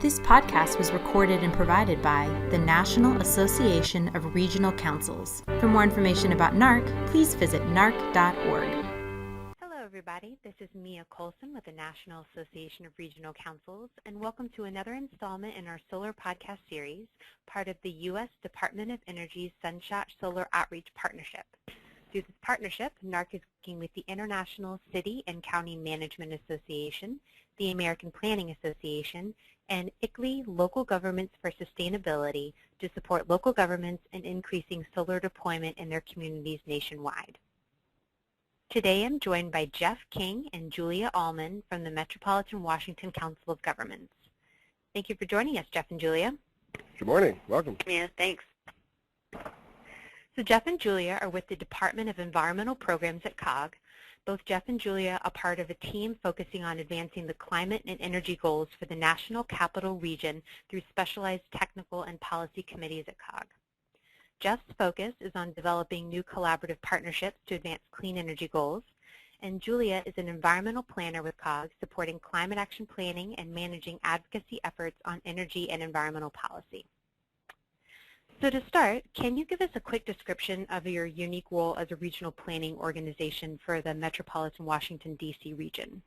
This podcast was recorded and provided by the National Association of Regional Councils. For more information about NARC, please visit narc.org. Hello everybody, this is Mia Colson with the National Association of Regional Councils, and welcome to another installment in our solar podcast series, part of the U.S. Department of Energy's Sunshot Solar Outreach Partnership. Through this partnership, NARC is working with the International City and County Management Association, the American Planning Association, and ICLEI Local Governments for Sustainability to support local governments in increasing solar deployment in their communities nationwide. Today I'm joined by Jeff King and Julia Allman from the Metropolitan Washington Council of Governments. Thank you for joining us, Jeff and Julia. Good morning. Welcome. Yeah, thanks. So Jeff and Julia are with the Department of Environmental Programs at COG. Both Jeff and Julia are part of a team focusing on advancing the climate and energy goals for the National Capital Region through specialized technical and policy committees at COG. Jeff's focus is on developing new collaborative partnerships to advance clean energy goals, and Julia is an environmental planner with COG supporting climate action planning and managing advocacy efforts on energy and environmental policy. So to start, can you give us a quick description of your unique role as a regional planning organization for the Metropolitan Washington, D.C. region?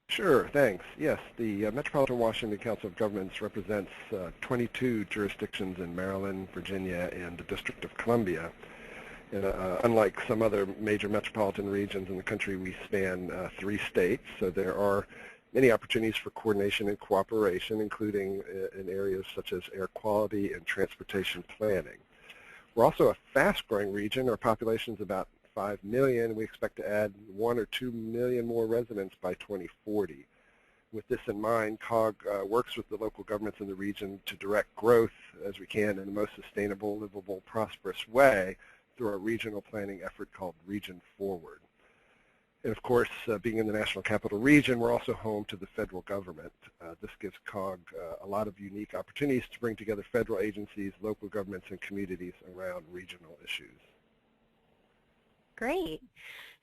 Sure, thanks. Yes, the Metropolitan Washington Council of Governments represents 22 jurisdictions in Maryland, Virginia, and the District of Columbia. And, unlike some other major metropolitan regions in the country, we span 3 states, so there are many opportunities for coordination and cooperation, including in areas such as air quality and transportation planning. We're also a fast-growing region. Our population is about 5 million. We expect to add 1 or 2 million more residents by 2040. With this in mind, COG works with the local governments in the region to direct growth as we can in the most sustainable, livable, prosperous way through our regional planning effort called Region Forward. And of course, being in the National Capital Region, we're also home to the federal government. This gives COG a lot of unique opportunities to bring together federal agencies, local governments, and communities around regional issues. Great.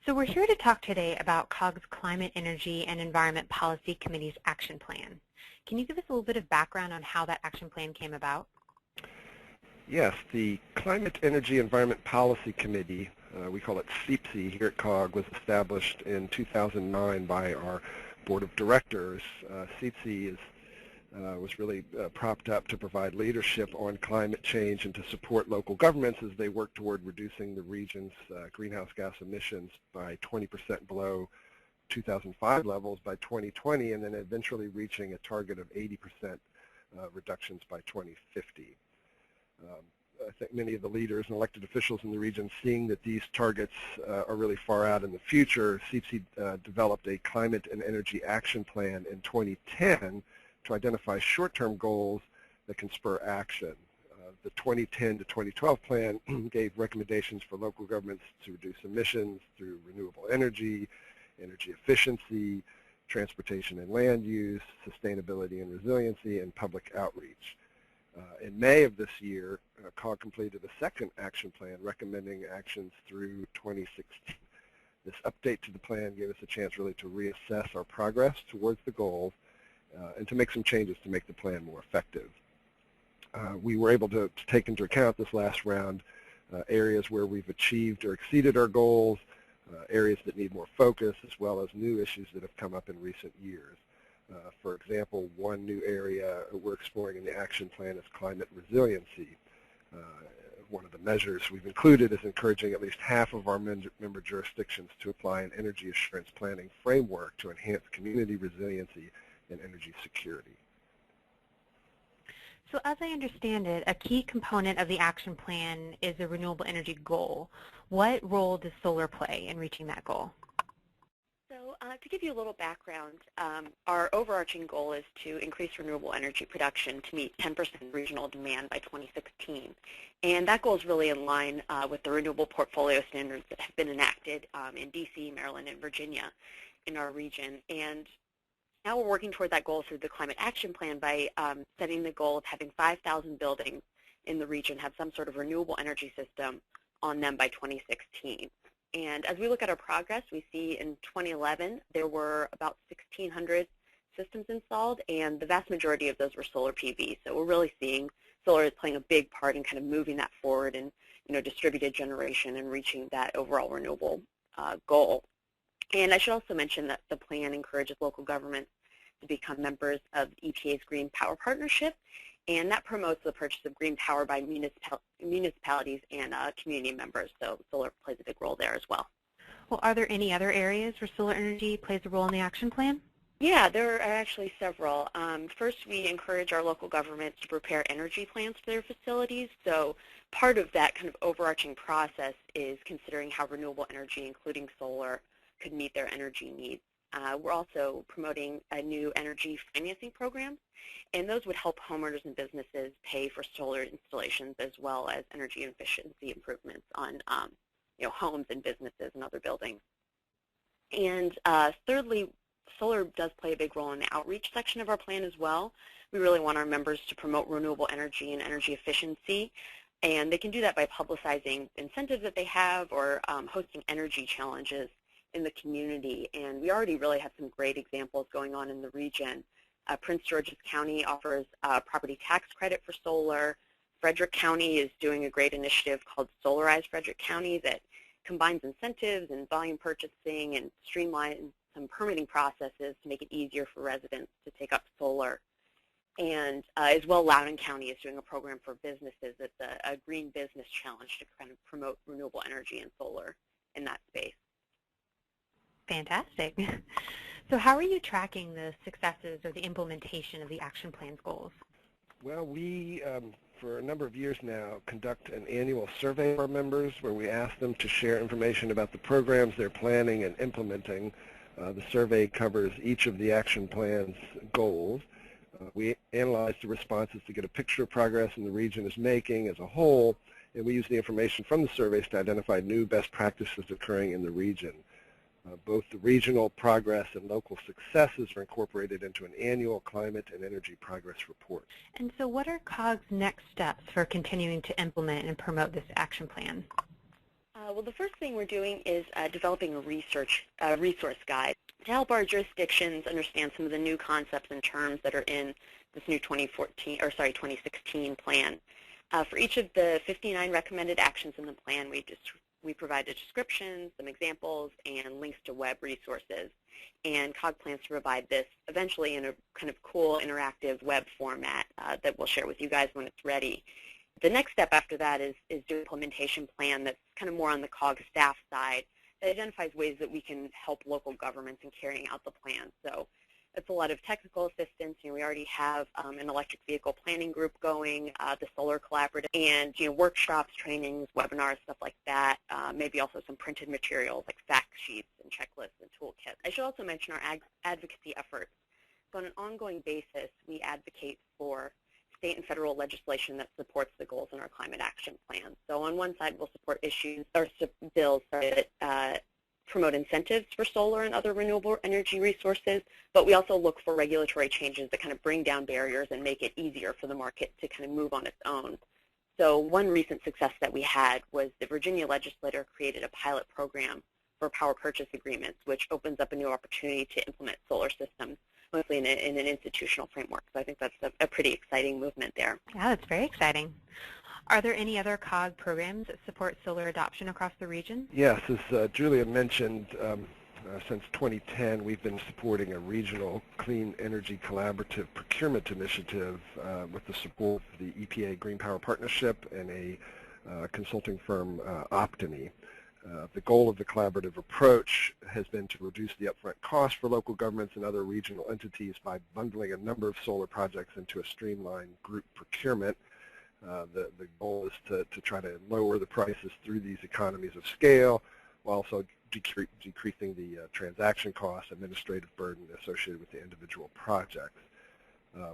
So we're here to talk today about COG's Climate, Energy, and Environment Policy Committee's action plan. Can you give us a little bit of background on how that action plan came about? Yes, the Climate, Energy, Environment Policy Committee, we call it CEPC here at COG, was established in 2009 by our Board of Directors. CEPC was really propped up to provide leadership on climate change and to support local governments as they work toward reducing the region's greenhouse gas emissions by 20% below 2005 levels by 2020, and then eventually reaching a target of 80% reductions by 2050. I think many of the leaders and elected officials in the region, seeing that these targets are really far out in the future, CEPC developed a climate and energy action plan in 2010 to identify short-term goals that can spur action. The 2010 to 2012 plan gave recommendations for local governments to reduce emissions through renewable energy, energy efficiency, transportation and land use, sustainability and resiliency, and public outreach. In May of this year, COG completed a second action plan recommending actions through 2016. This update to the plan gave us a chance really to reassess our progress towards the goals and to make some changes to make the plan more effective. We were able to take into account this last round areas where we've achieved or exceeded our goals, areas that need more focus, as well as new issues that have come up in recent years. For example, one new area we're exploring in the action plan is climate resiliency. One of the measures we've included is encouraging at least half of our member jurisdictions to apply an energy assurance planning framework to enhance community resiliency and energy security. So as I understand it, a key component of the action plan is a renewable energy goal. What role does solar play in reaching that goal? So to give you a little background, our overarching goal is to increase renewable energy production to meet 10% regional demand by 2016. And that goal is really in line with the renewable portfolio standards that have been enacted in D.C., Maryland, and Virginia in our region. And now we're working toward that goal through the Climate Action Plan by setting the goal of having 5,000 buildings in the region have some sort of renewable energy system on them by 2016. And as we look at our progress, we see in 2011 there were about 1,600 systems installed, and the vast majority of those were solar PV. So we're really seeing solar is playing a big part in kind of moving that forward and distributed generation and reaching that overall renewable goal. And I should also mention that the plan encourages local governments to become members of EPA's Green Power Partnership, and that promotes the purchase of green power by municipalities and community members. So solar plays a big role there as well. Well, are there any other areas where solar energy plays a role in the action plan? Yeah, there are actually several. First, we encourage our local governments to prepare energy plans for their facilities. So part of that kind of overarching process is considering how renewable energy, including solar, could meet their energy needs. We're also promoting a new energy financing program, and those would help homeowners and businesses pay for solar installations as well as energy efficiency improvements on homes and businesses and other buildings. And thirdly, solar does play a big role in the outreach section of our plan as well. We really want our members to promote renewable energy and energy efficiency, and they can do that by publicizing incentives that they have or hosting energy challenges in the community. And we already really have some great examples going on in the region. Prince George's County offers a property tax credit for solar. Frederick County is doing a great initiative called Solarize Frederick County that combines incentives and volume purchasing and streamlines some permitting processes to make it easier for residents to take up solar. And as well, Loudoun County is doing a program for businesses. It's a green business challenge to kind of promote renewable energy and solar in that space. Fantastic. So how are you tracking the successes or the implementation of the action plan's goals? Well, we, for a number of years now, conduct an annual survey of our members where we ask them to share information about the programs they're planning and implementing. The survey covers each of the action plan's goals. We analyze the responses to get a picture of progress the region is making as a whole, and we use the information from the surveys to identify new best practices occurring in the region. Both the regional progress and local successes are incorporated into an annual climate and energy progress report. And so what are COG's next steps for continuing to implement and promote this action plan? Well, the first thing we're doing is developing a resource guide to help our jurisdictions understand some of the new concepts and terms that are in this new 2016 plan. For each of the 59 recommended actions in the plan, we provided descriptions, some examples, and links to web resources. And COG plans to provide this eventually in a kind of cool interactive web format that we'll share with you guys when it's ready. The next step after that is do an implementation plan that's kind of more on the COG staff side that identifies ways that we can help local governments in carrying out the plan. So it's a lot of technical assistance. We already have an electric vehicle planning group going, the solar collaborative, and workshops, trainings, webinars, stuff like that. Maybe also some printed materials like fact sheets and checklists and toolkits. I should also mention our advocacy efforts. So on an ongoing basis, we advocate for state and federal legislation that supports the goals in our climate action plan. So on one side, we'll support bills that promote incentives for solar and other renewable energy resources, but we also look for regulatory changes that kind of bring down barriers and make it easier for the market to kind of move on its own. So one recent success that we had was the Virginia legislature created a pilot program for power purchase agreements, which opens up a new opportunity to implement solar systems, mostly in an institutional framework. So I think that's a pretty exciting movement there. Yeah, that's very exciting. Are there any other COG programs that support solar adoption across the region? Yes, as Julia mentioned, since 2010, we've been supporting a regional clean energy collaborative procurement initiative with the support of the EPA Green Power Partnership and a consulting firm, Optimy. The goal of the collaborative approach has been to reduce the upfront cost for local governments and other regional entities by bundling a number of solar projects into a streamlined group procurement. The goal is to try to lower the prices through these economies of scale while also decreasing the transaction costs, administrative burden associated with the individual projects.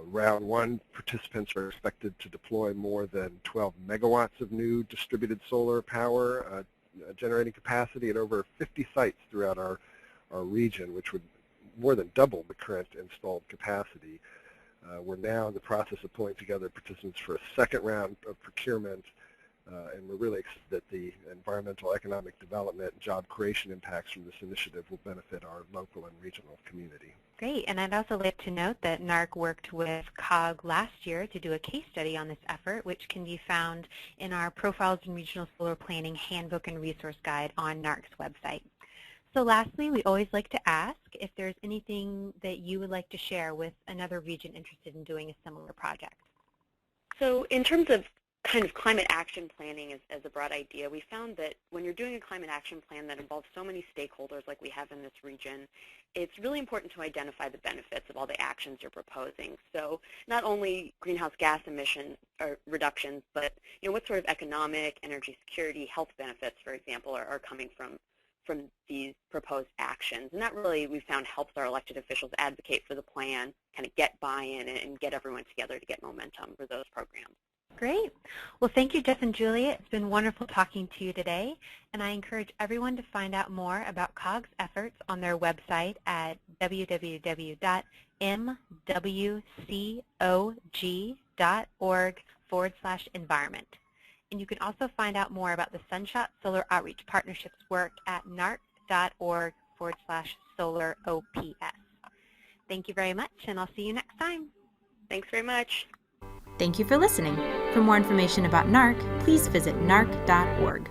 Round one, participants are expected to deploy more than 12 megawatts of new distributed solar power generating capacity at over 50 sites throughout our region, which would more than double the current installed capacity. We're now in the process of pulling together participants for a second round of procurement, and we're really excited that the environmental, economic development, and job creation impacts from this initiative will benefit our local and regional community. Great, and I'd also like to note that NARC worked with COG last year to do a case study on this effort, which can be found in our Profiles in Regional Solar Planning Handbook and Resource Guide on NARC's website. So lastly, we always like to ask if there's anything that you would like to share with another region interested in doing a similar project. So in terms of kind of climate action planning as a broad idea, we found that when you're doing a climate action plan that involves so many stakeholders like we have in this region, it's really important to identify the benefits of all the actions you're proposing. So not only greenhouse gas emission or reductions, but what sort of economic, energy security, health benefits, for example, are coming from these proposed actions. And that really, we found, helps our elected officials advocate for the plan, kind of get buy-in and get everyone together to get momentum for those programs. Great. Well, thank you, Jeff and Julia. It's been wonderful talking to you today, and I encourage everyone to find out more about COG's efforts on their website at www.mwcog.org/environment. And you can also find out more about the Sunshot Solar Outreach Partnership's work at narc.org/solarops. Thank you very much, and I'll see you next time. Thanks very much. Thank you for listening. For more information about NARC, please visit narc.org.